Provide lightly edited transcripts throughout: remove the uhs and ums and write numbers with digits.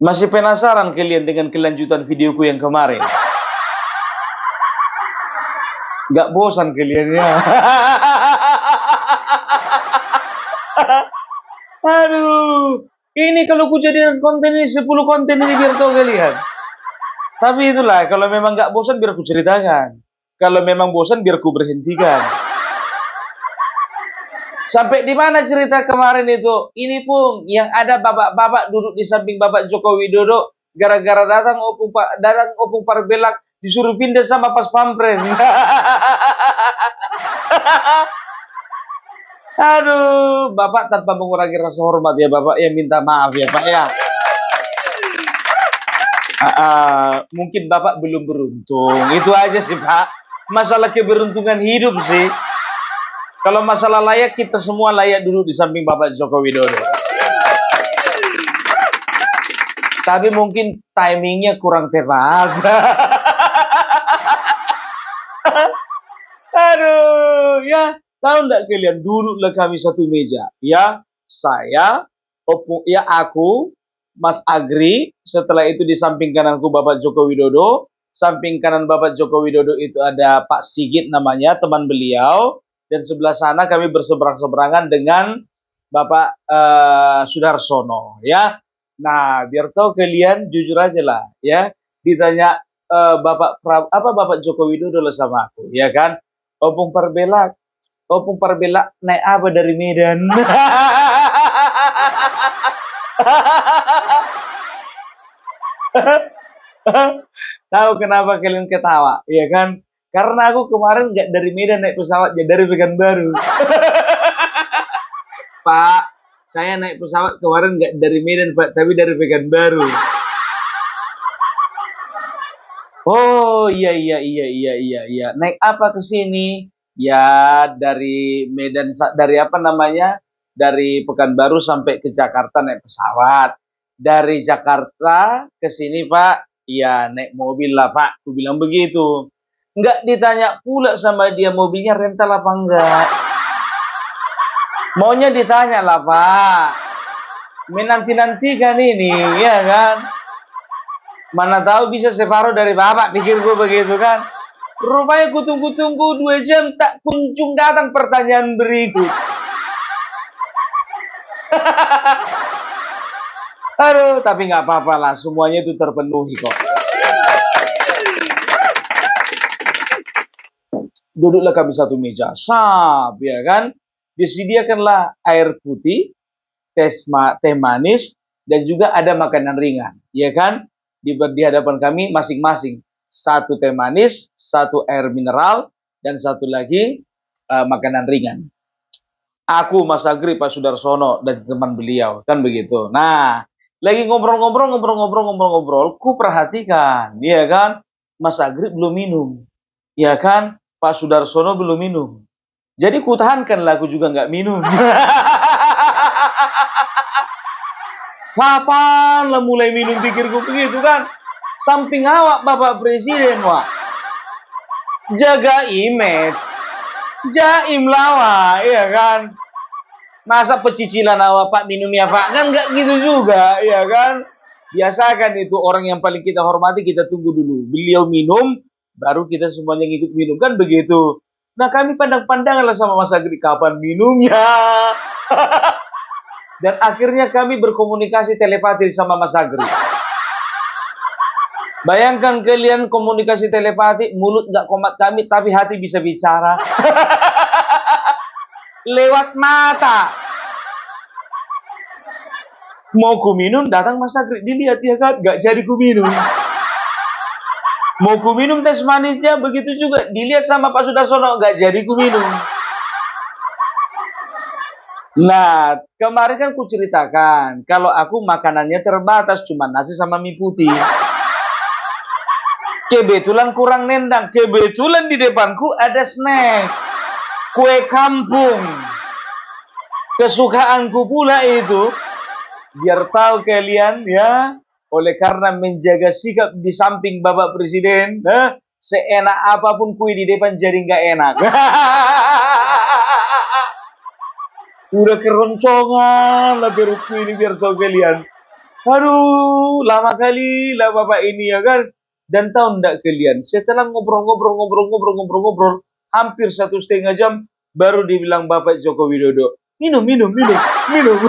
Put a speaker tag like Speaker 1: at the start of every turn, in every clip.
Speaker 1: Masih penasaran kalian dengan kelanjutan videoku yang kemarin? Gak bosan kalian ya? Aduh, ini kalau ku jadikan konten ini 10 konten ini biar tahu kalian. Tapi itulah, kalau memang gak bosan biar ku ceritakan. Kalau memang bosan biar ku berhentikan. Sampai di mana cerita kemarin itu? Ini pun yang ada bapak-bapak duduk di samping Bapak Joko Widodo gara-gara datang opung Parbelak disuruh pindah sama pas pampres. Aduh, Bapak tanpa mengurangi rasa hormat ya Bapak ya, minta maaf ya Pak ya. Mungkin Bapak belum beruntung. Itu aja sih Pak. Masalah keberuntungan hidup sih. Kalau masalah layak, kita semua layak duduk di samping Bapak Joko Widodo. Tapi mungkin timingnya kurang tepat. Aduh, ya. Tahu enggak kalian, duduklah kami satu meja. Ya, saya, aku, Mas Agri, setelah itu di samping kananku Bapak Joko Widodo, samping kanan Bapak Joko Widodo itu ada Pak Sigit namanya, teman beliau, dan sebelah sana kami berseberang-seberangan dengan Bapak Sudarsono, ya. Nah, biar tahu kalian, jujur aja lah, ya. Ditanya Bapak Joko Widodo lah sama aku, ya kan? Opung Parbelak naik apa dari Medan? Tahu kenapa kalian ketawa? Ya kan? Karena aku kemarin nggak dari Medan naik pesawat, ya dari Pekanbaru. Pak, saya naik pesawat kemarin nggak dari Medan Pak, tapi dari Pekanbaru. Oh iya. Naik apa ke sini? Ya dari Medan, dari apa namanya? Dari Pekanbaru sampai ke Jakarta naik pesawat. Dari Jakarta ke sini Pak, ya naik mobil lah Pak. Aku bilang begitu. Nggak ditanya pula sama dia mobilnya rental apa enggak. Maunya ditanya lah Pak. Menanti-nantikan ini, ya kan? Mana tahu bisa separuh dari Bapak, pikir gue begitu kan. Rupanya kutunggu-tunggu 2 jam tak kunjung datang pertanyaan berikut. Aduh, tapi nggak apa-apa lah, semuanya itu terpenuhi kok. Duduklah kami satu meja, ya kan. Disediakanlah air putih, teh manis, dan juga ada makanan ringan, ya kan. Di hadapan kami masing-masing 1 teh manis, 1 air mineral, dan 1 lagi makanan ringan. Aku, Mas Agri, Pak Sudarsono, dan teman beliau, kan begitu. Nah, lagi ngobrol, ku perhatikan, ya kan, Mas Agri belum minum, ya kan, Pak Sudarsono belum minum. Jadi ku tahankanlah, aku juga nggak minum. Kapan lah mulai minum, pikirku begitu kan. Samping awak Bapak Presiden, wah. Jaga image. Jaim lawa, ya kan. Masa pecicilan awak Pak minumnya Pak, kan nggak gitu juga, ya kan. Biasakan itu orang yang paling kita hormati, kita tunggu dulu. Beliau minum, baru kita semuanya ngikut minum, kan begitu. Nah kami pandang-pandangan lah sama Mas Agri, kapan minumnya. Dan akhirnya kami berkomunikasi telepati sama Mas Agri. Bayangkan kalian komunikasi telepati, mulut gak komat kami, tapi hati bisa bicara. Lewat mata. Mau ku minum, datang Mas Agri, dilihat ya kan, gak jadi ku minum. Mau ku minum teh manisnya, begitu juga, dilihat sama Pak Sudarsono, gak jadi ku minum. Nah, kemarin kan ku ceritakan, kalau aku makanannya terbatas, cuma nasi sama mie putih. Kebetulan kurang nendang, kebetulan di depanku ada snack, kue kampung. Kesukaanku pula itu, biar tahu kalian ya, oleh karena menjaga sikap di samping Bapak Presiden, seenak apapun kue di depan jadi nggak enak. Udah keroncongan lah perutku ini, biar tahu kalian. Aduh, lama kali lah Bapak ini ya kan. Dan tahu ndak kalian, setelah ngobrol, hampir 1,5 jam, baru dibilang Bapak Joko Widodo, minum, minum, minum, minum.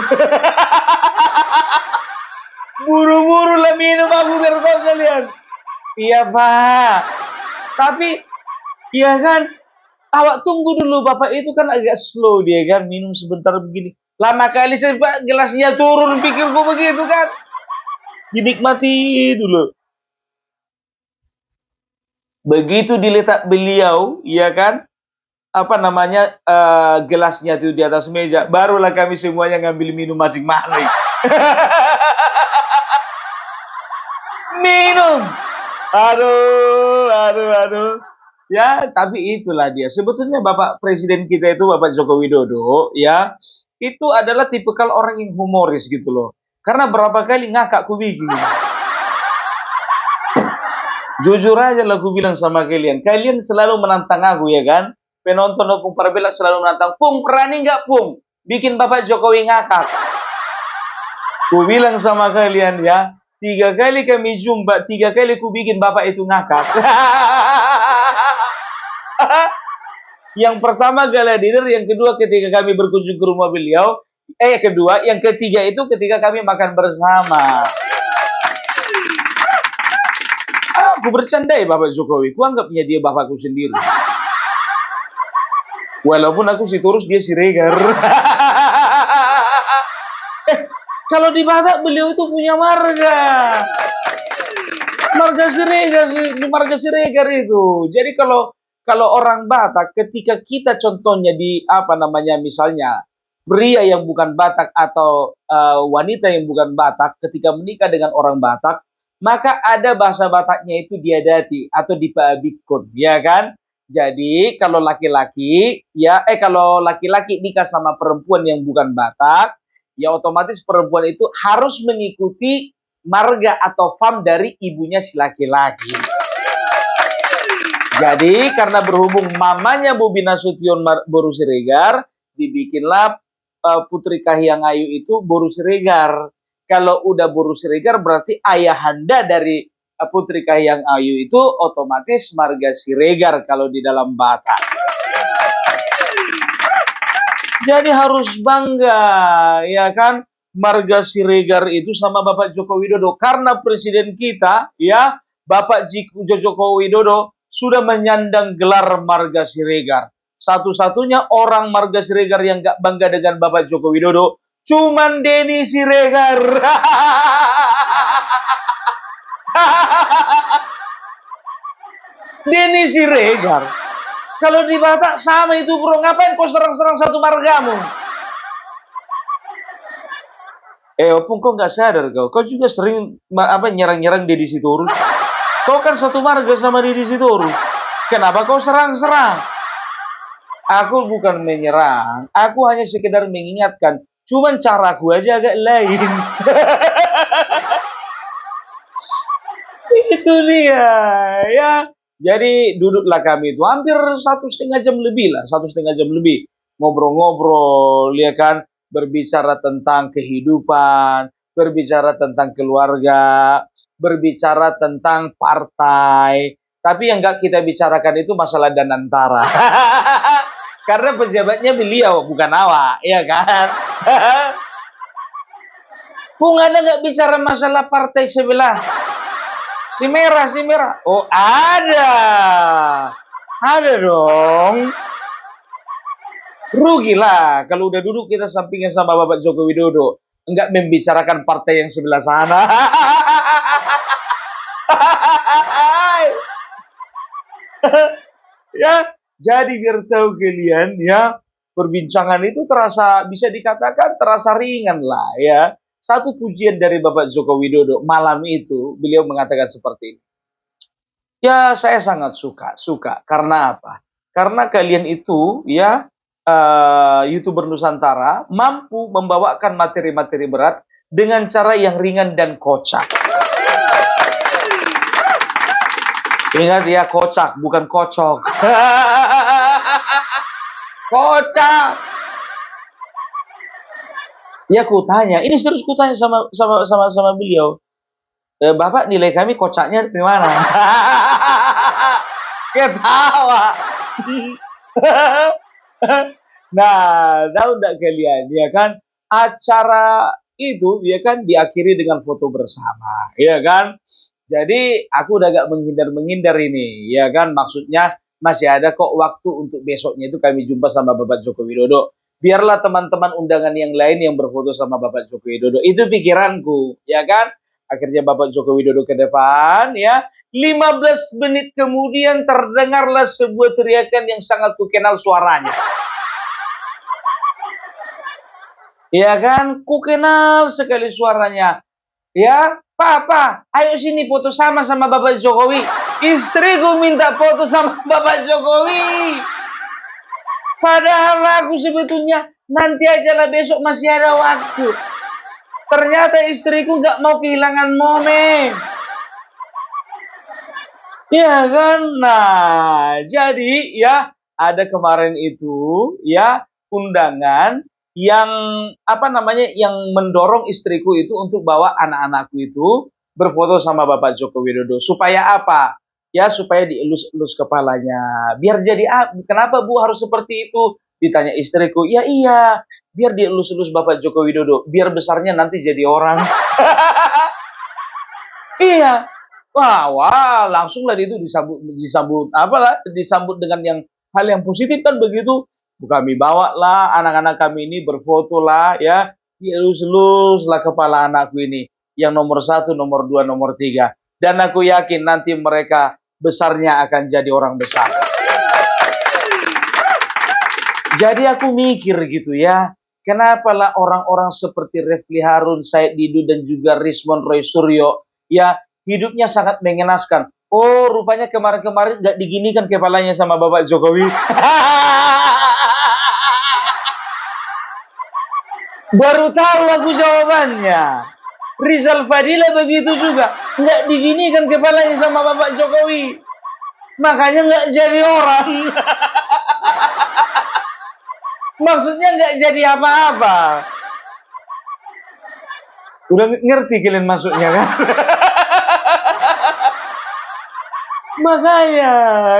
Speaker 1: Buru-buru lah minum aku biar tahu kalian. Iya Pak. Tapi, iya kan, awak tunggu dulu, Bapak itu kan agak slow dia kan, minum sebentar begini. Lama kali saya Pak, gelasnya turun, pikirku begitu kan. Dinikmati dulu. Begitu diletak beliau, ya kan, apa namanya, gelasnya itu di atas meja, barulah kami semuanya ngambil minum masing-masing. Minum. Aduh, aduh, aduh. Ya, tapi itulah dia. Sebetulnya Bapak Presiden kita itu Bapak Joko Widodo, ya, itu adalah tipikal orang yang humoris gitu loh. Karena berapa kali ngakak ku bikin. Jujur aja lah aku bilang sama kalian. Kalian selalu menantang aku ya kan. Penonton Opung Parbelak selalu menantang. Pung, berani nggak Pung? Bikin Bapak Jokowi ngakak. Ku bilang sama kalian ya. 3 kali kami jumpa, 3 kali ku bikin Bapak itu ngakak. Yang pertama gala dinner, yang kedua ketika kami berkunjung ke rumah beliau. Kedua, yang ketiga itu ketika kami makan bersama. Aku bercandai Bapak Jokowi, ku anggapnya dia bapakku sendiri. Walaupun aku si Turus, dia si Regar. Kalau di Batak beliau itu punya marga. Marga Siregar itu. Jadi kalau orang Batak, ketika kita contohnya di apa namanya, misalnya pria yang bukan Batak atau wanita yang bukan Batak ketika menikah dengan orang Batak, maka ada bahasa Bataknya itu diadati atau dipaabikun, ya kan? Jadi kalau laki-laki kalau laki-laki nikah sama perempuan yang bukan Batak, ya otomatis perempuan itu harus mengikuti marga atau fam dari ibunya si laki-laki. Jadi karena berhubung mamanya Bobi Nasution Boru Siregar, dibikinlah Putri Kahiyang Ayu itu Boru Siregar. Kalau udah Boru Siregar berarti ayahanda dari Putri Kahiyang Ayu itu otomatis marga Siregar kalau di dalam Batak. Jadi harus bangga, ya kan? Marga Siregar itu sama Bapak Joko Widodo. Karena presiden kita, ya, Bapak Joko Widodo sudah menyandang gelar marga Siregar. Satu-satunya orang marga Siregar yang gak bangga dengan Bapak Joko Widodo, cuman Denny Siregar. Denny Siregar. Kalau di Batak sama itu bro, ngapain kau serang-serang satu margamu? Opung, kau nggak sadar kau juga sering nyerang-nyerang Deddy Sitorus. Kau kan satu marga sama Deddy Sitorus. Kenapa kau serang-serang? Aku bukan menyerang, aku hanya sekedar mengingatkan. Cuman caraku aja agak lain. Itu dia, ya. Jadi duduklah kami itu hampir 1,5 jam lebih lah, 1,5 jam lebih ngobrol-ngobrol, ya kan, berbicara tentang kehidupan, berbicara tentang keluarga, berbicara tentang partai. Tapi yang nggak kita bicarakan itu masalah Danantara. Karena pejabatnya beliau, bukan awak, ya kan? Kung ada nggak bicara masalah partai sebelah? Si merah. Oh, ada. Ada dong. Rugilah kalau udah duduk kita sampingnya sama Bapak Joko Widodo, enggak membicarakan partai yang sebelah sana. Ya, jadi biar tahu kalian ya, perbincangan itu bisa dikatakan terasa ringan lah ya. Satu pujian dari Bapak Joko Widodo malam itu, beliau mengatakan seperti ini. Ya, saya sangat suka. Karena apa? Karena kalian itu ya YouTuber Nusantara mampu membawakan materi-materi berat dengan cara yang ringan dan kocak. Ingat ya, kocak bukan kocok. Kocak. Ya ku tanya, ini serius ku tanya sama beliau. Bapak nilai kami kocaknya dari mana? Ketawa. Nah, tahu enggak kalian, ya kan? Acara itu, ya kan, diakhiri dengan foto bersama, ya kan? Jadi aku udah agak menghindar-menghindar ini, ya kan? Maksudnya masih ada kok waktu untuk besoknya itu kami jumpa sama Bapak Joko Widodo. Biarlah teman-teman undangan yang lain yang berfoto sama Bapak Joko Widodo. Itu pikiranku, ya kan? Akhirnya Bapak Joko Widodo ke depan, ya. 15 menit kemudian terdengarlah sebuah teriakan yang sangat kukenal suaranya. Ya kan? Kukenal sekali suaranya. Ya, Papa, ayo sini foto sama Bapak Jokowi. Istriku minta foto sama Bapak Jokowi. Padahal aku sebetulnya nanti aja lah, besok masih ada waktu. Ternyata istriku nggak mau kehilangan momen. Ya kan? Nah, jadi ya ada kemarin itu ya undangan yang apa namanya yang mendorong istriku itu untuk bawa anak-anakku itu berfoto sama Bapak Joko Widodo. Supaya apa? Ya supaya dielus-elus kepalanya. Biar jadi kenapa Bu harus seperti itu? Ditanya istriku. Ya iya, biar dielus-elus Bapak Joko Widodo. Biar besarnya nanti jadi orang. Iya. Wah, langsunglah itu disambut disambut apalah, disambut dengan yang hal yang positif kan begitu. Kami bawalah anak-anak kami ini berfoto lah ya, dielus-elus lah kepala anakku ini. Yang nomor satu, nomor dua, nomor tiga. Dan aku yakin nanti mereka besarnya akan jadi orang besar. Jadi aku mikir gitu ya, kenapa lah orang-orang seperti Refli Harun, Said Didu, dan juga Rizwan Roy Suryo, ya hidupnya sangat mengenaskan. Oh, rupanya kemarin-kemarin nggak diginikan kepalanya sama Bapak Jokowi. Baru tahu aku jawabannya. Rizal Fadila begitu juga, nggak diginikan kepalanya sama Bapak Jokowi. Makanya nggak jadi orang. Maksudnya nggak jadi apa-apa. Udah ngerti kalian maksudnya kan? Makanya,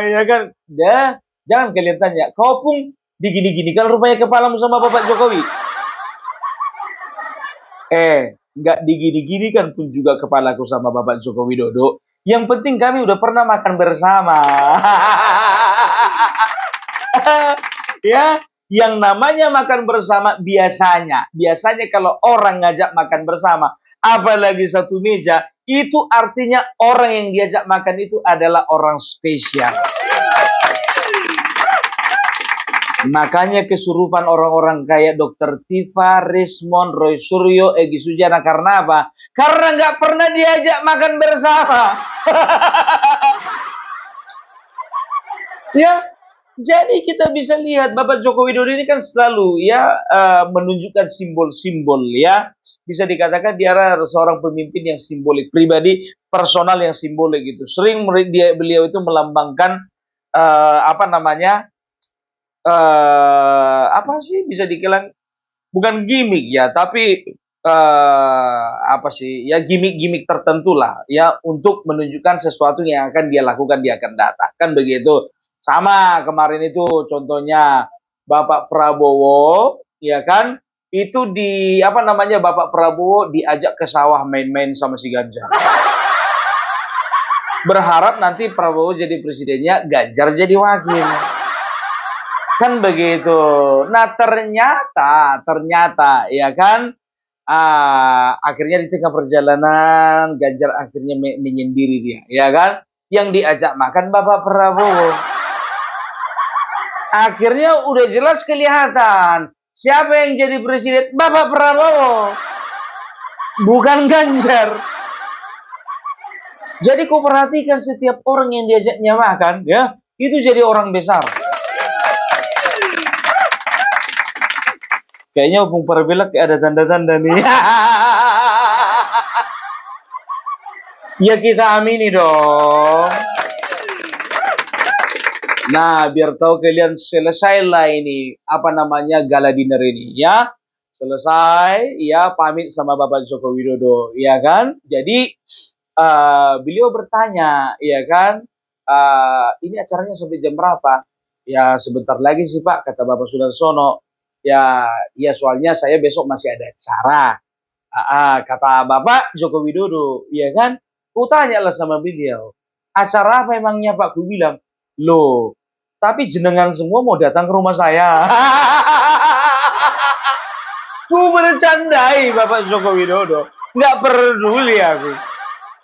Speaker 1: ya kan? Dah, jangan kalian tanya, kau pun digini-gini kan rupanya kepalamu sama Bapak Jokowi. Nggak digini-gini kan pun juga kepalaku sama Bapak Joko Widodo. Yang penting kami udah pernah makan bersama. Ya, yang namanya makan bersama biasanya kalau orang ngajak makan bersama, apalagi satu meja, itu artinya orang yang diajak makan itu adalah orang spesial. Makanya kesurupan orang-orang kayak Dr. Tifa, Rismon, Roy Suryo, Egy Sujana karena apa? Karena nggak pernah diajak makan bersama. Ya, jadi kita bisa lihat Bapak Joko Widodo ini kan selalu ya menunjukkan simbol-simbol ya. Bisa dikatakan dia adalah seorang pemimpin yang simbolik, pribadi personal yang simbolik gitu. Sering beliau itu melambangkan apa namanya? Apa sih bisa dibilang bukan gimmick ya, tapi apa sih ya gimmick-gimmick tertentu lah ya untuk menunjukkan sesuatu yang akan dia lakukan di akan datang kan begitu. Sama kemarin itu contohnya Bapak Prabowo ya kan itu di apa namanya Bapak Prabowo diajak ke sawah main-main sama si Ganjar. Berharap nanti Prabowo jadi presidennya, Ganjar jadi wakil. Kan begitu. Nah, ternyata ya kan akhirnya di tengah perjalanan Ganjar akhirnya menyendiri dia, ya kan? Yang diajak makan Bapak Prabowo. Akhirnya udah jelas kelihatan siapa yang jadi presiden, Bapak Prabowo. Bukan Ganjar. Jadi kau perhatikan setiap orang yang diajaknya makan, ya, itu jadi orang besar. Kayaknya Opung Parabelak ada tanda-tanda nih. Ya kita amini dong. Nah, biar tahu kalian selesailah ini apa namanya gala dinner ini ya. selesai, ya pamit sama Bapak Joko Widodo, ya kan? Jadi beliau bertanya, ya kan, ini acaranya sampai jam berapa? Ya sebentar lagi sih Pak, kata Bapak Sudarsono. Ya, ya soalnya saya besok masih ada acara. Kata Bapak Joko Widodo, ya kan? Ku tanya lah sama beliau, acara apa emangnya Pak? Ku bilang, loh, tapi jenengan semua mau datang ke rumah saya. Ku bercandai Bapak Joko Widodo, nggak peduli aku.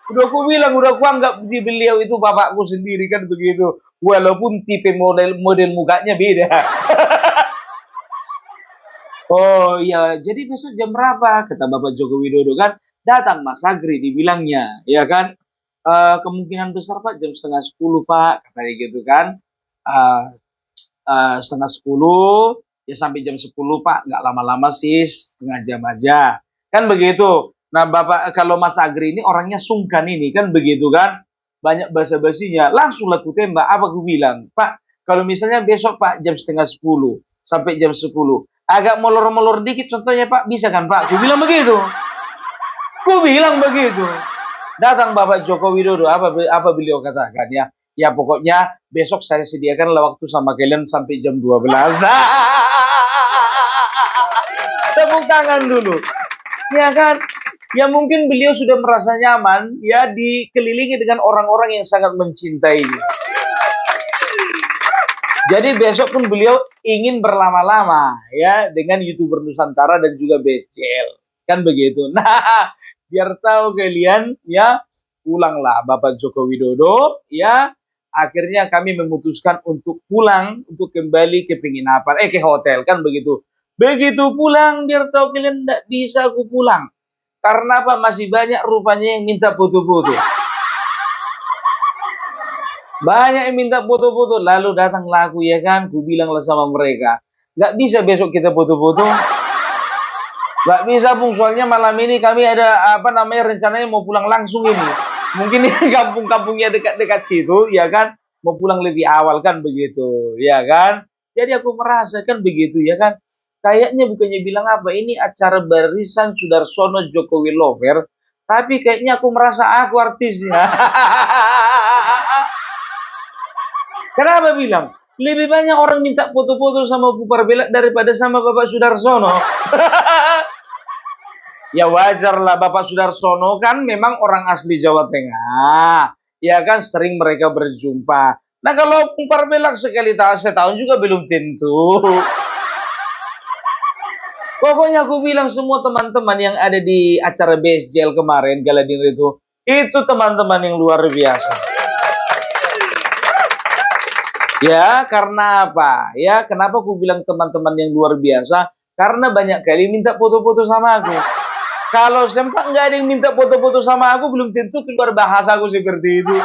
Speaker 1: Udah aku bilang, udah aku anggap di beliau itu bapakku sendiri kan begitu. Walaupun tipe model mukanya beda. Oh iya, jadi besok jam berapa? Kata Bapak Joko Widodo kan, datang Mas Agri dibilangnya, ya kan? Kemungkinan besar Pak jam setengah 10 Pak, katanya gitu kan. Eh, setengah 10, ya sampai jam 10 Pak, nggak lama-lama sih, setengah jam aja. Kan begitu. Nah Bapak, kalau Mas Agri ini orangnya sungkan ini, kan begitu kan? Banyak basa-basinya, langsung lah ku tembak, apa ku bilang, Pak, kalau misalnya besok Pak jam setengah 10, sampai jam 10, agak molor-molor dikit contohnya Pak, bisa kan Pak? Ku bilang begitu. Ku bilang begitu. Datang Bapak Joko Widodo, apa beliau katakan ya? Ya pokoknya besok saya sediakan waktu sama kalian sampai jam 12. Tepuk tangan dulu. Ya kan? Ya mungkin beliau sudah merasa nyaman ya dikelilingi dengan orang-orang yang sangat mencintainya. Jadi besok pun beliau ingin berlama-lama ya dengan YouTuber Nusantara dan juga BSCL. Kan begitu. Nah, biar tahu kalian ya, pulanglah Bapak Joko Widodo ya. Akhirnya kami memutuskan untuk pulang, untuk kembali ke penginapan, ke hotel kan begitu. Begitu pulang biar tahu kalian tidak bisa aku pulang. Karena apa? Masih banyak rupanya yang minta foto-foto. Banyak yang minta foto-foto. Lalu datanglah aku ya kan. Ku bilanglah sama mereka, nggak bisa besok kita foto-foto. Nggak bisa Bung, soalnya malam ini kami ada rencananya mau pulang langsung ini. Mungkin ini kampung-kampungnya dekat-dekat situ ya kan. Mau pulang lebih awal kan begitu ya kan. Jadi aku merasakan begitu ya kan. Kayaknya bukannya bilang apa, ini acara barisan Sudarsono Jokowi Lover, tapi kayaknya aku merasa aku artisnya. Kenapa bilang? Lebih banyak orang minta foto-foto sama Bu Parbela daripada sama Bapak Sudarsono. Ya wajar lah, Bapak Sudarsono kan memang orang asli Jawa Tengah. Ya kan sering mereka berjumpa. Nah kalau Bu Parbela sekali setahun juga belum tentu. Pokoknya aku bilang semua teman-teman yang ada di acara BSJL kemarin, Gala Dinner itu teman-teman yang luar biasa. Ya, karena apa? Ya, kenapa aku bilang teman-teman yang luar biasa? Karena banyak kali minta foto-foto sama aku. Kalau sempat nggak ada yang minta foto-foto sama aku, belum tentu keluar bahasa aku seperti itu.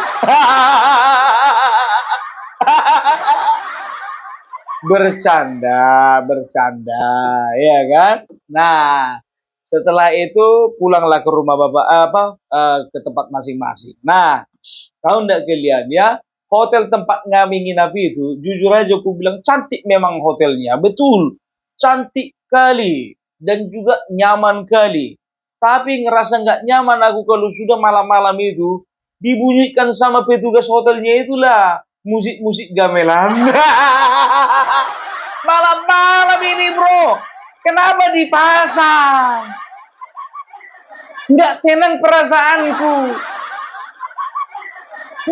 Speaker 1: Bercanda, ya kan? Nah, setelah itu pulanglah ke rumah bapak ke tempat masing-masing. Nah, tahu nggak kalian ya, hotel tempat kami nginap itu, jujur aja aku bilang cantik memang hotelnya, betul, cantik kali dan juga nyaman kali. Tapi ngerasa nggak nyaman aku kalau sudah malam-malam itu dibunyikan sama petugas hotelnya itulah musik-musik gamelan. Malam-malam ini bro, kenapa dipasang? Nggak tenang perasaanku.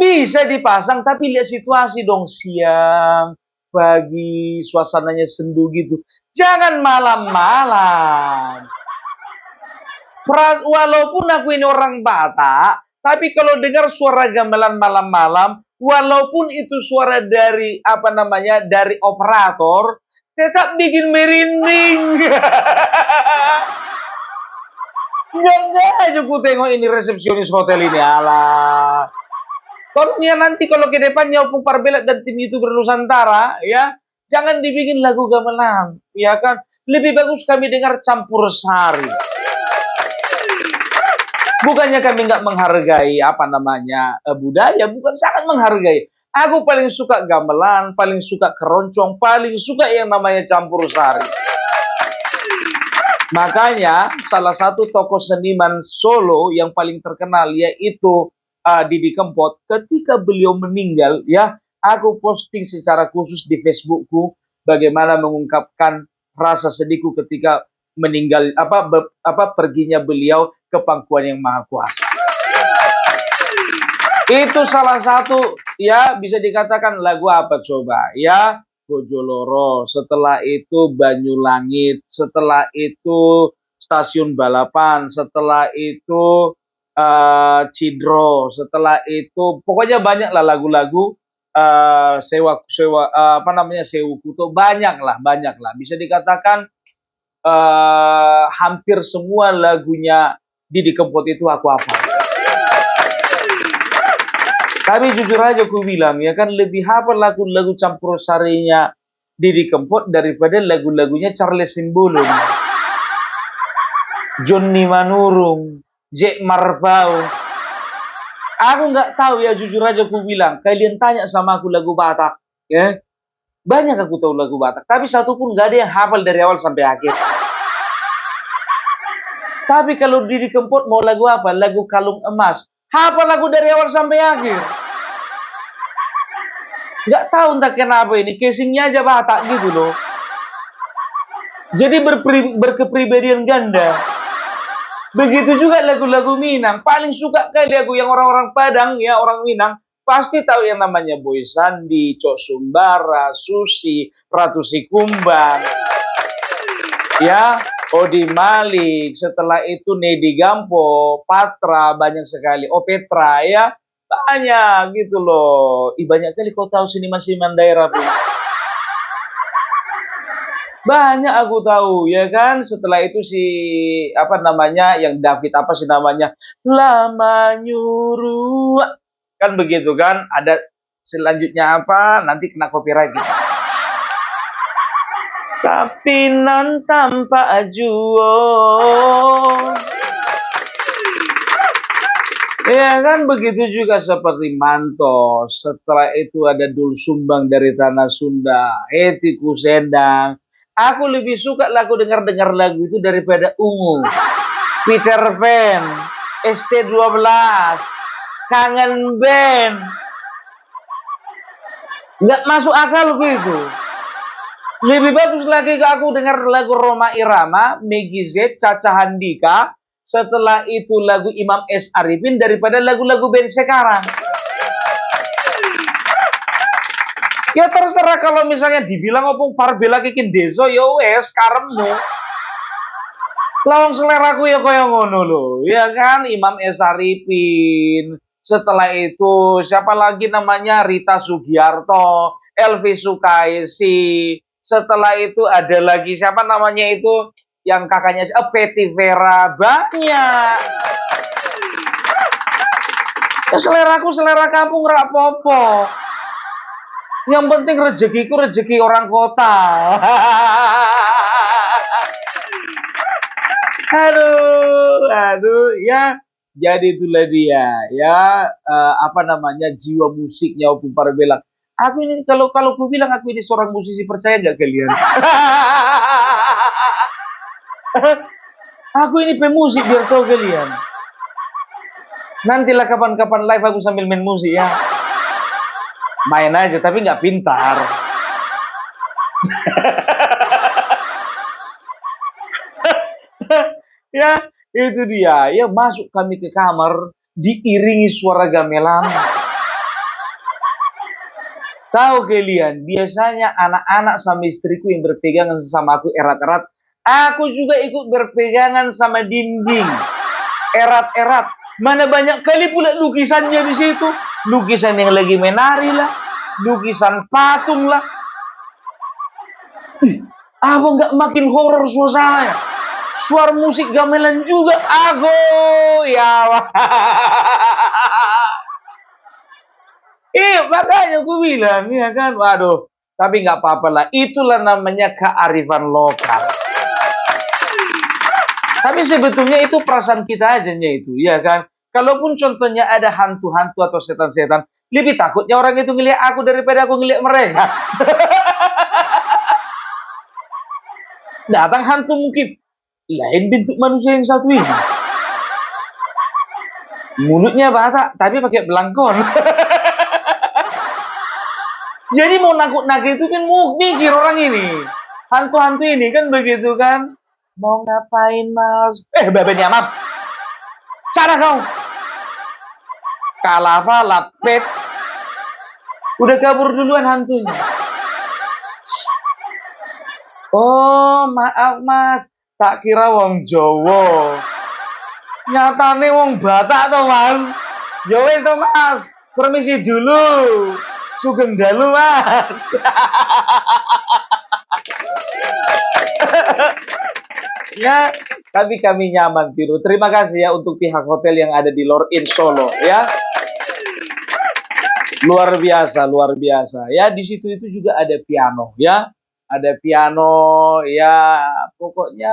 Speaker 1: Bisa dipasang, tapi lihat situasi dong, siang, pagi, suasananya sendu gitu. Jangan malam-malam. Walaupun aku ini orang Batak, tapi kalau dengar suara gamelan malam-malam, walaupun itu suara dari dari operator, tetap bikin merinding. Enggak aja ku tengok ini resepsionis hotel ini, alah. Tolongnya nanti kalau ke depannya Opung Parbela dan tim YouTuber Nusantara, ya, jangan dibikin lagu gamelan, ya kan? Lebih bagus kami dengar campur sari. Bukannya kami nggak menghargai budaya, bukan, sangat menghargai. Aku paling suka gamelan, paling suka keroncong, paling suka yang namanya campur sari. Makanya salah satu tokoh seniman Solo yang paling terkenal yaitu Didi Kempot. Ketika beliau meninggal, ya, aku posting secara khusus di Facebookku bagaimana mengungkapkan rasa sedihku ketika meninggal perginya beliau ke pangkuan yang maha kuasa. Itu salah satu, ya, bisa dikatakan lagu apa coba? Ya, Gojoloro, setelah itu Banyulangit, setelah itu Stasiun Balapan, setelah itu Cidro, setelah itu pokoknya banyak lah lagu-lagu Sewu Kuto, banyak lah. Bisa dikatakan hampir semua lagunya Didi Kempot itu aku hafal. Tapi jujur aja aku bilang, ya kan, lebih hafal lagu-lagu campur sarinya Didi Kempot daripada lagu-lagunya Charles Simbulun, Johnny Manurung, Jack Marbau. Aku nggak tahu, ya, jujur aja aku bilang. Kalian tanya sama aku lagu Batak, ya, banyak aku tahu lagu Batak, tapi satu pun nggak ada yang hafal dari awal sampai akhir. Tapi kalau Didi Kempot mau lagu apa? Lagu Kalung Emas. Hafal lagu dari awal sampai akhir. Nggak tahu entah kenapa ini, casingnya aja Batak gitu loh. Jadi berkepribadian ganda. Begitu juga lagu-lagu Minang. Paling suka kali aku yang orang-orang Padang, ya, orang Minang. Pasti tahu yang namanya Boy Sandi, Cok Sumbara, Susi, Ratu Sikumbang, ya, Odi Malik, setelah itu Nedi Gampo, Patra, banyak sekali. Oh, Petra, ya, banyak gitu loh. Banyak kali kau tahu seniman-seniman daerah pun. Banyak aku tahu, ya kan. Setelah itu si yang David apa sih namanya, lama nyuruh, kan begitu kan. Ada selanjutnya apa, nanti kena copyright gitu. Tapi nan tanpa ajuo, ya kan, begitu juga seperti Mantos. Setelah itu ada Dul Sumbang dari Tanah Sunda, Etiku Sendang. Aku lebih suka dengar lagu itu daripada Ungu, Peter Pan, ST12, Kangen Band. Nggak masuk akal gitu. Lebih bagus lagi ke aku dengar lagu Roma Irama, Meggy Z, Caca Handika, setelah itu lagu Imam S. Arifin daripada lagu-lagu band sekarang. Ya terserah, kalau misalnya dibilang opung parbela kikin deso, ya wes karemu. Lawang seleraku ya koyo ngono lho, ya kan, Imam S. Arifin. Setelah itu siapa lagi namanya, Rita Sugiarto, Elvi Sukaisi. Setelah itu ada lagi siapa namanya itu yang kakaknya Betty Vera, banyak. Ya seleraku selera kampung, rapopo. Yang penting rezekiku rezeki orang kota. Aduh, ya. Jadi itulah dia, ya, jiwa musiknya Opung Parbela. Aku ini kalau ku bilang aku ini seorang musisi, percaya nggak kalian? Aku ini pemusik, biar tahu kalian. Nantilah kapan-kapan live aku sambil main musik, ya. Main aja tapi nggak pintar. Ya, itu dia. Ya, masuk kami ke kamar diiringi suara gamelan. Tahu kalian, biasanya anak-anak sama istriku yang berpegangan sama aku erat-erat, aku juga ikut berpegangan sama dinding erat-erat. Mana banyak kali pula lukisannya di situ. Lukisan yang lagi menari lah, lukisan patung lah. Apa nggak makin horor suasananya? Suara musik gamelan juga, ago ya. Makanya aku bilang, ya kan, waduh. Tapi nggak apa-apa lah, itulah namanya kearifan lokal. Tapi sebetulnya itu perasaan kita aja itu, ya kan. Kalaupun contohnya ada hantu-hantu atau setan-setan, lebih takutnya orang itu ngelihat aku daripada aku ngelihat mereka. Datang hantu mungkin, Lain bentuk manusia yang satu ini. Mulutnya batak, tapi pakai belangkon. Jadi mau nakut-nakut itu kan mau mikir orang ini. Hantu-hantu ini kan begitu kan. Mau ngapain mas? Babenya maaf. Cara kau. Kalah apa? Lapet. Udah kabur duluan hantunya. Oh maaf mas. Tak kira wong Jowo. Nyatane wong Batak toh mas. Ya wis toh mas. Permisi dulu. Sugeng dalu mas. Ya, tapi kami nyaman tidur. Terima kasih ya untuk pihak hotel yang ada di Lor-In Solo ya. Luar biasa, luar biasa. Ya, di situ itu juga ada piano ya. Ada piano ya, pokoknya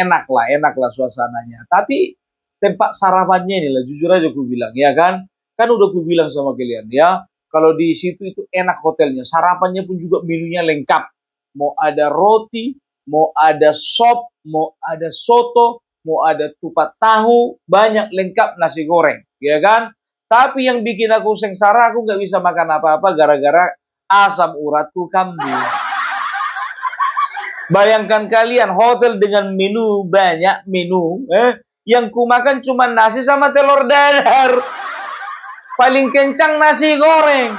Speaker 1: enak lah suasananya. Tapi tempat sarapannya ini lah, jujur aja aku bilang ya kan. Kan udah aku bilang sama kalian ya, kalau di situ itu enak hotelnya. Sarapannya pun juga menunya lengkap. Mau ada roti, mau ada sop, mau ada soto, mau ada tupat tahu, banyak lengkap nasi goreng, ya kan? Tapi yang bikin aku sengsara, aku nggak bisa makan apa-apa gara-gara asam uratku kambuh. Bayangkan kalian hotel dengan menu banyak menu, yang ku makan cuma nasi sama telur dadar. Paling kencang nasi goreng.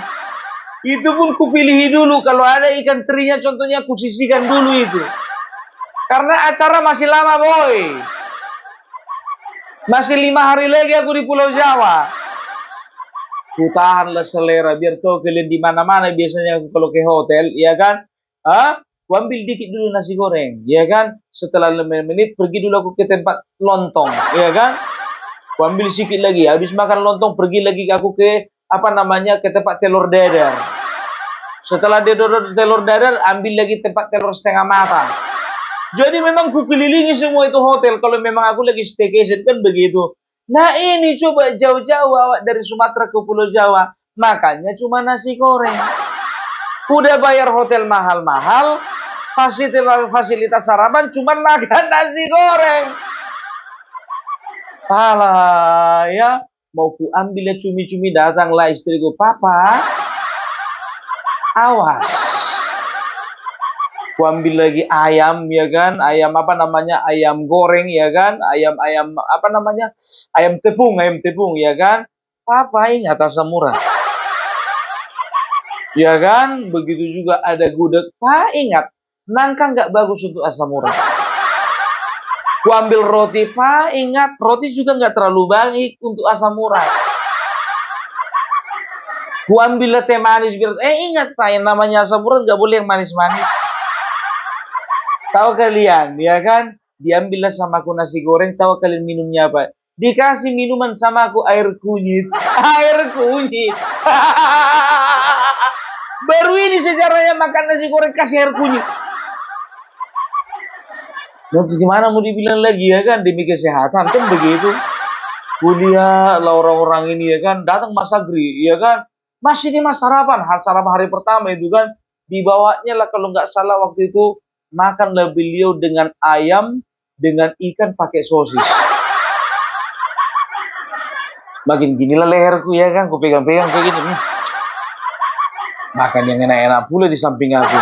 Speaker 1: Itu pun kupilihi dulu kalau ada ikan terinya contohnya ku sisihkan dulu itu. Karena acara masih lama boy. Masih 5 hari lagi aku di Pulau Jawa. Ku tahanlah selera biar tahu kalian di mana-mana biasanya aku kalau ke hotel, ya kan? Ku ambil dikit dulu nasi goreng, ya kan? Setelah 5 menit pergi dulu aku ke tempat lontong, ya kan? Ku ambil sedikit lagi, habis makan lontong pergi lagi aku ke ke tempat telur dadar. Setelah telur dadar ambil lagi tempat telur setengah matang. Jadi memang ku kelilingi semua itu hotel kalau memang aku lagi staycation kan begitu. Nah ini coba jauh-jauh awak dari Sumatera ke Pulau Jawa, makannya cuma nasi goreng. Udah bayar hotel mahal-mahal, fasilitas sarapan cuma makan nasi goreng. Alah ya, mau ku ambil cumi-cumi datanglah istriku, papa, awas. Ku ambil lagi ayam ya kan, ayam ayam goreng ya kan, ayam ayam tepung ya kan. Papa ingat asam urat. Ya kan, begitu juga ada gudeg. Pak ingat, nangka nggak bagus untuk asam urat. Ku ambil roti, Pak ingat, roti juga nggak terlalu baik untuk asam urat. Ku ambil teh manis, ingat Pak, yang namanya asam urat nggak boleh yang manis-manis. Tahu kalian, ya kan? Diambillah sama aku nasi goreng, tahu kalian minumnya apa? Dikasih minuman sama aku air kunyit. Air kunyit. Baru ini sejarahnya makan nasi goreng kasih air kunyit. Nanti gimana mau dibilang lagi ya kan? Demi kesehatan kan begitu. Kuliah lah orang-orang ini ya kan, datang Mas Agri, ya kan? Mas ini mas sarapan hari pertama itu kan, dibawanya lah kalau nggak salah waktu itu makanlah beliau dengan ayam dengan ikan pakai sosis. Makin ginilah leherku ya kan, ku pegang-pegang kayak gini. Makan yang enak-enak pula di samping aku.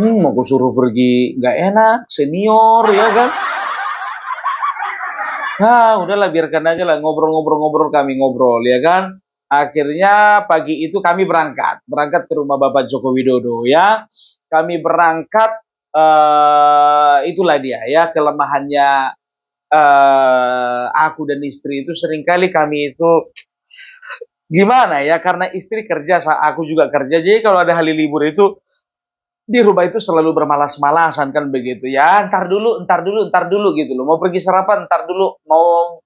Speaker 1: Mau ku suruh pergi nggak enak, senior ya kan. Nah, udahlah biarkan aja lah ngobrol kami ngobrol ya kan. Akhirnya pagi itu kami berangkat ke rumah Bapak Joko Widodo ya. Kami berangkat, itulah dia ya kelemahannya aku dan istri itu seringkali kami itu gimana ya, karena istri kerja, aku juga kerja. Jadi kalau ada hari libur itu di rumah itu selalu bermalas-malasan kan begitu ya. Ntar dulu gitu loh. Mau pergi sarapan ntar dulu, mau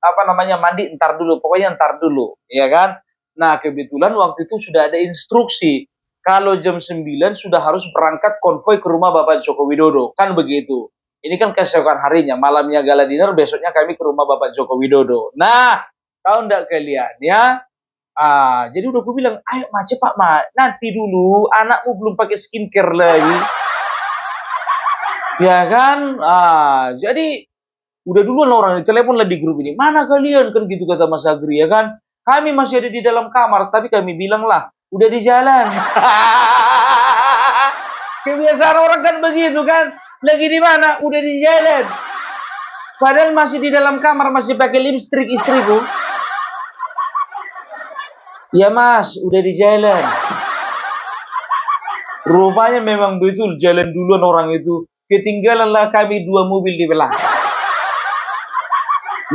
Speaker 1: mandi ntar dulu, pokoknya ntar dulu, ya kan? Nah, kebetulan waktu itu sudah ada instruksi kalau jam 9 sudah harus berangkat konvoi ke rumah Bapak Joko Widodo, kan begitu. Ini kan keesokan harinya, malamnya gala dinner, besoknya kami ke rumah Bapak Joko Widodo. Nah, tahu enggak kalian ya? Jadi udah gue bilang, ayo Ma, cepat Ma, nanti dulu, anakmu belum pakai skincare lagi. Ya kan? Jadi udah duluan orang telepon lah di grup ini. Mana kalian kan gitu kata Mas Agri ya kan? Kami masih ada di dalam kamar, tapi kami bilang lah, udah di jalan. Kebiasaan orang kan begitu kan? Lagi di mana? Udah di jalan. Padahal masih di dalam kamar, masih pakai lipstick istriku. Ya mas, udah di jalan. Rupanya memang betul jalan duluan orang itu. Ketinggalanlah kami 2 mobil di belakang.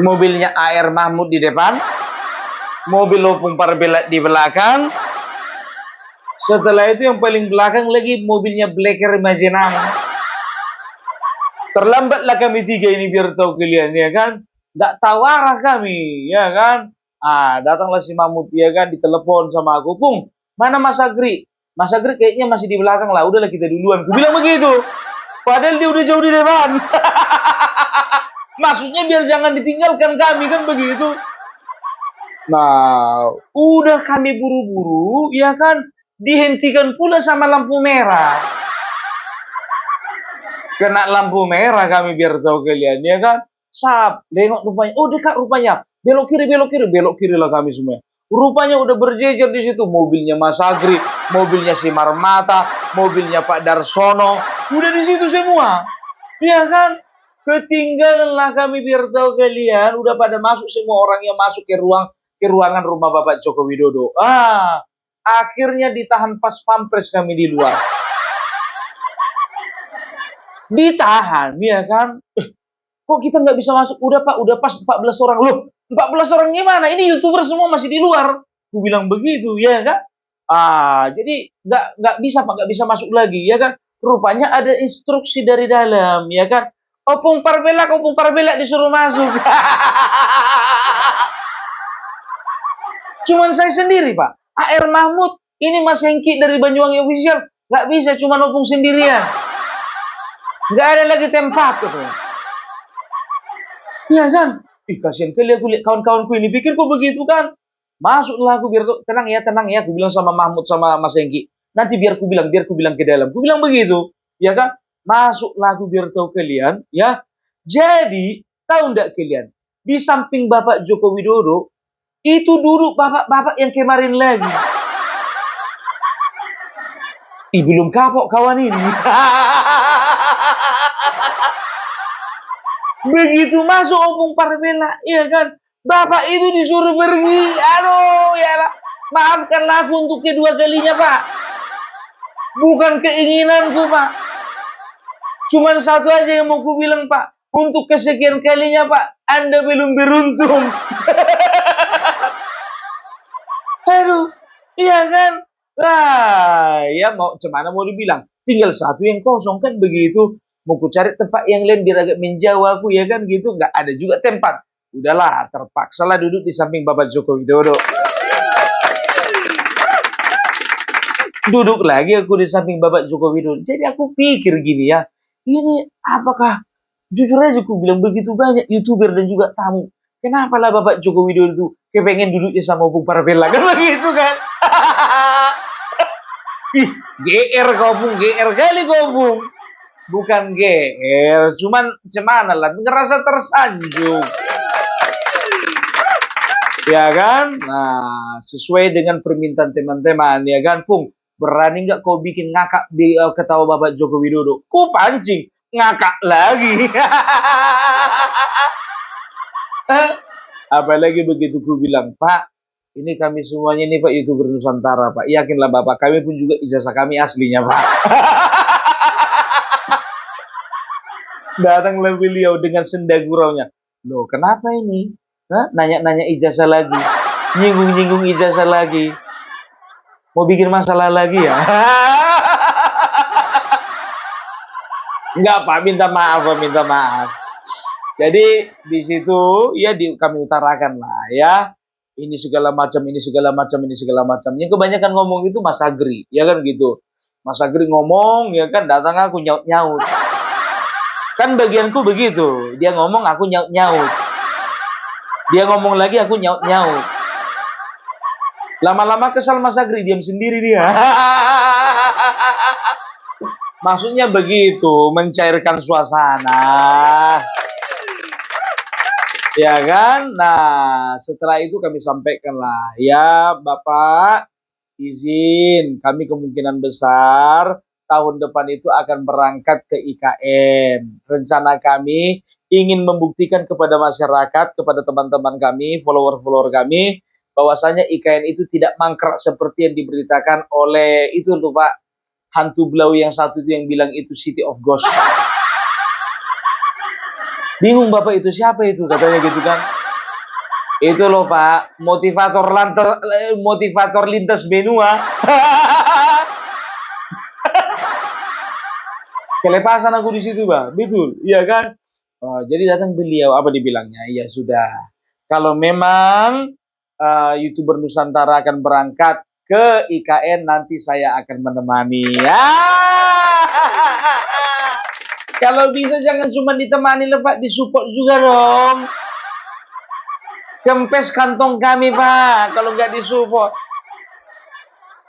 Speaker 1: Mobilnya AR Mahmud di depan, mobil Opung Parbela di belakang. Setelah itu yang paling belakang lagi mobilnya Blacker Majenang. Terlambatlah kami 3 ini biar tahu kalian ya kan. Nggak tahu arah kami ya kan. Datanglah si Mahmud ya kan, ditelepon sama aku, Pung, mana Mas Agri? Mas Agri kayaknya masih di belakang lah, udahlah kita duluan. Aku bilang begitu. Padahal dia udah jauh di depan. Maksudnya biar jangan ditinggalkan kami kan begitu. Nah, udah kami buru-buru ya kan, dihentikan pula sama lampu merah. Kena lampu merah kami biar tahu kalian ya kan. Sap, nengok rupanya. Oh dekat rupanya. Belok kiri, belok kiri lah kami semua. Rupanya udah berjejer di situ. Mobilnya Mas Agri, mobilnya si Marmata, mobilnya Pak Darsono. Udah di situ semua. Ya kan? Ketinggalan lah kami biar tahu kalian. Udah pada masuk semua orang yang masuk ke ruangan rumah Bapak Joko Widodo. Akhirnya ditahan pas pampres kami di luar. Ditahan, ya kan? Kok kita nggak bisa masuk? Udah Pak, udah pas 14 orang. Loh, 14 orang gimana? Ini YouTuber semua masih di luar. Aku bilang begitu, ya kan? Jadi nggak bisa Pak, nggak bisa masuk lagi, ya kan? Rupanya ada instruksi dari dalam, ya kan? Opung Parbela disuruh masuk. Cuman saya sendiri Pak. AR Mahmud, ini Mas Hengki dari Banyuwangi Official. Nggak bisa, cuma Opung sendirian. Nggak ada lagi tempat gitu. Iya kan? Kasihan kali aku lihat kawan-kawanku ini. Pikir kok begitu kan? Masuklah aku biar tenang ya. Aku bilang sama Mahmud sama Mas Hengki. Nanti biar ku bilang ke dalam. Ku bilang begitu, ya kan? Masuklah aku biar tahu kalian, ya. Jadi, tahu enggak kalian? Di samping Bapak Joko Widodo, itu duduk bapak-bapak yang kemarin lagi. Belum kapok kawan ini. Begitu masuk Opung Parbela, iya kan? Bapak itu disuruh pergi. Aduh, ya lah. Maafkanlah aku untuk kedua kalinya, Pak. Bukan keinginanku, Pak. Cuman satu aja yang mau ku bilang, Pak. Untuk kesekian kalinya, Pak, Anda belum beruntung. Aduh, iya kan? Ya mau cemana mau dibilang. Tinggal satu yang kosong kan begitu. Mau ku cari tempat yang lain biar agak menjauh aku ya kan gitu. Nggak ada juga tempat. Udahlah, terpaksalah duduk di samping Bapak Joko Widodo. Duduk lagi aku di samping Bapak Joko Widodo. Jadi aku pikir gini ya, ini apakah jujur aja aku bilang begitu banyak YouTuber dan juga tamu. Kenapa lah Bapak Joko Widodo itu kepengen duduknya sama Opung Parbela kan begitu kan? GR kau Bung, GR kali kau Bung. Bukan GR, cuman cemana lah, ngerasa tersanjung. Ya kan? Nah, sesuai dengan permintaan teman-teman, ya kan, Pung? Berani nggak kau bikin ngakak di ketawa Bapak Joko Widodo? Ku pancing, ngakak lagi. Apalagi begitu ku bilang, Pak, ini kami semuanya ini Pak YouTuber Nusantara, Pak. Yakinlah Bapak, kami pun juga ijazah kami aslinya, Pak. Datanglah beliau dengan senda guraunya. Loh, kenapa ini? Nanya-nanya ijazah lagi. Nyinggung-nyinggung ijazah lagi. Mau bikin masalah lagi ya? Enggak, Pak, minta maaf, Pak, minta maaf. Jadi di situ ya kami utarakan lah ya. Ini segala macam, ini segala macam, ini segala macam. Yang kebanyakan ngomong itu Mas Agri, ya kan gitu. Mas Agri ngomong, ya kan, datang aku nyaut-nyaut. Kan bagianku begitu. Dia ngomong, aku nyaut-nyaut. Dia ngomong lagi, aku nyaut-nyaut. Lama-lama kesal Mas Agri, diam sendiri dia. Maksudnya begitu, mencairkan suasana. Ya kan? Nah, setelah itu kami sampaikanlah, ya Bapak, izin kami kemungkinan besar tahun depan itu akan berangkat ke IKN. Rencana kami ingin membuktikan kepada masyarakat, kepada teman-teman kami, follower-follower kami, bahwasanya IKN itu tidak mangkrak seperti yang diberitakan oleh itu tuh Pak, hantu blau yang satu itu yang bilang itu City of Ghost. Bingung Bapak itu siapa itu katanya gitu kan. Itu loh Pak, motivator lintas benua. Kelepasan aku di situ, Pak. Betul, iya kan? Oh, jadi datang beliau, apa dibilangnya? Ya sudah. Kalau memang YouTuber Nusantara akan berangkat ke IKN, nanti saya akan menemani. Ya. Kalau bisa jangan cuma ditemani, Pak, disupport juga dong. Kempes kantong kami, Pak, kalau nggak disupport.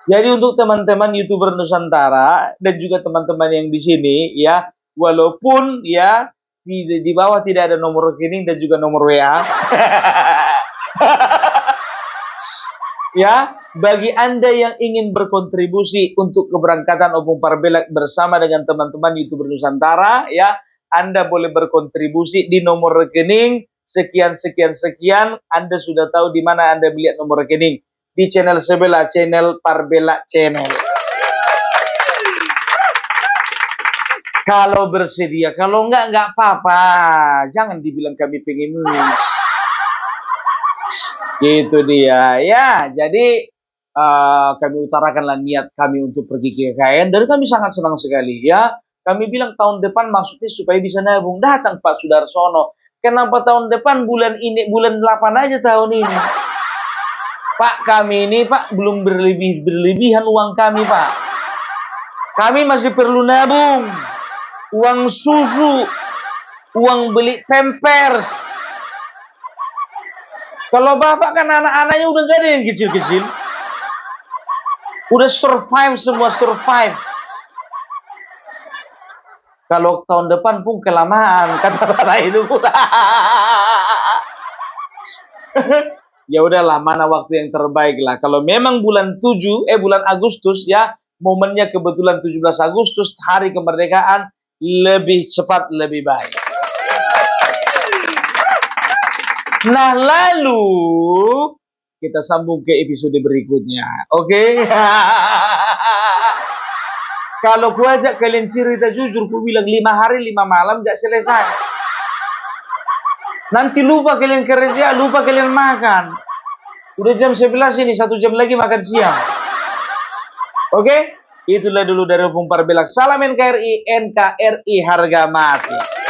Speaker 1: Jadi untuk teman-teman YouTuber Nusantara dan juga teman-teman yang di sini ya, walaupun ya di bawah tidak ada nomor rekening dan juga nomor WA. Ya, bagi Anda yang ingin berkontribusi untuk keberangkatan Opung Parbelak bersama dengan teman-teman YouTuber Nusantara ya, Anda boleh berkontribusi di nomor rekening sekian sekian sekian. Anda sudah tahu di mana Anda melihat nomor rekening. Di channel sebelah, channel Parbelak Channel. Kalau bersedia, kalau enggak apa-apa. Jangan dibilang kami pengemis. Itu dia. Ya, jadi kami utarakanlah niat kami untuk pergi ke KKN. Dan kami sangat senang sekali ya. Kami bilang tahun depan maksudnya supaya bisa nabung. Datang Pak Sudarsono. Kenapa tahun depan bulan ini, bulan 8 aja tahun ini? Pak, kami ini Pak belum berlebihan uang kami Pak. Kami masih perlu nabung. Uang susu, uang beli pampers. Kalau Bapak kan anak-anaknya udah gak ada yang kecil-kecil. Udah survive semua, survive. Kalau tahun depan pun kelamaan, kata-kata itu pun. Ya udahlah, mana waktu yang terbaik lah. Kalau memang bulan Agustus ya, momennya kebetulan 17 Agustus, hari kemerdekaan, lebih cepat lebih baik. Nah, lalu kita sambung ke episode berikutnya. Oke? Kalau ku ajak kalian cerita jujur, ku bilang 5 hari 5 malam gak selesai. Nanti lupa kalian kerja, lupa kalian makan. Udah jam 11 ini, 1 jam lagi makan siang. Oke? Itulah dulu dari Opung Parbelak. Salam NKRI, NKRI harga mati.